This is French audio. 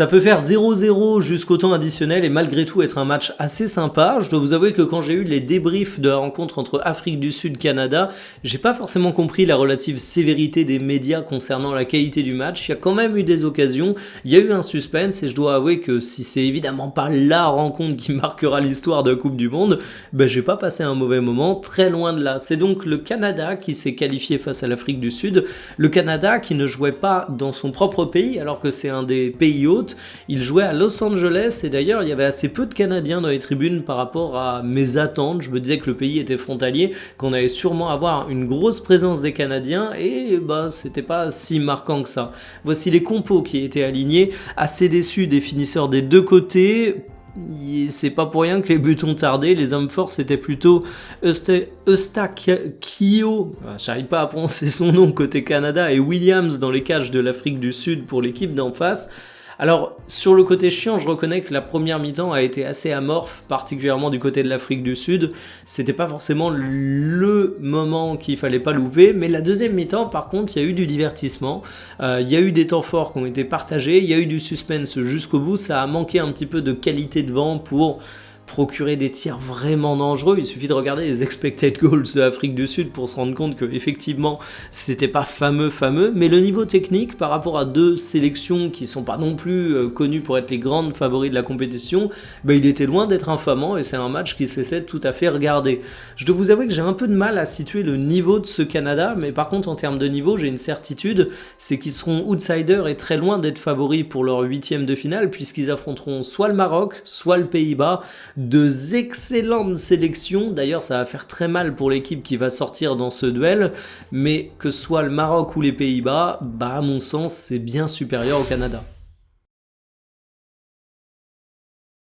Ça peut faire 0-0 jusqu'au temps additionnel et malgré tout être un match assez sympa. Je dois vous avouer que quand j'ai eu les débriefs de la rencontre entre Afrique du Sud-Canada, j'ai pas forcément compris la relative sévérité des médias concernant la qualité du match. Il y a quand même eu des occasions, il y a eu un suspense et je dois avouer que si c'est évidemment pas la rencontre qui marquera l'histoire de la Coupe du Monde, j'ai pas passé un mauvais moment, très loin de là. C'est donc le Canada qui s'est qualifié face à l'Afrique du Sud, le Canada qui ne jouait pas dans son propre pays alors que c'est un des pays hôtes. Il jouait à Los Angeles et d'ailleurs il y avait assez peu de Canadiens dans les tribunes par rapport à mes attentes. Je me disais que le pays était frontalier, qu'on allait sûrement avoir une grosse présence des Canadiens et c'était pas si marquant que ça. Voici les compos qui étaient alignés, assez déçus des finisseurs des deux côtés. C'est pas pour rien que les buts ont tardé. Les hommes forts c'était plutôt Eustakio, j'arrive pas à prononcer son nom côté Canada, et Williams dans les cages de l'Afrique du Sud pour l'équipe d'en face. Alors, sur le côté chiant, je reconnais que la première mi-temps a été assez amorphe, particulièrement du côté de l'Afrique du Sud. C'était pas forcément le moment qu'il fallait pas louper, mais la deuxième mi-temps, par contre, il y a eu du divertissement, il y a eu des temps forts qui ont été partagés, il y a eu du suspense jusqu'au bout, ça a manqué un petit peu de qualité de vent pour procurer des tirs vraiment dangereux. Il suffit de regarder les expected goals de l'Afrique du Sud pour se rendre compte que effectivement c'était pas fameux, mais le niveau technique par rapport à deux sélections qui sont pas non plus connues pour être les grandes favoris de la compétition, il était loin d'être infamant et c'est un match qui se laissait tout à fait regarder. Je dois vous avouer que j'ai un peu de mal à situer le niveau de ce Canada, mais par contre en termes de niveau j'ai une certitude, c'est qu'ils seront outsiders et très loin d'être favoris pour leur huitième de finale puisqu'ils affronteront soit le Maroc, soit le Pays-Bas. Deux excellentes sélections, d'ailleurs ça va faire très mal pour l'équipe qui va sortir dans ce duel, mais que ce soit le Maroc ou les Pays-Bas, à mon sens c'est bien supérieur au Canada.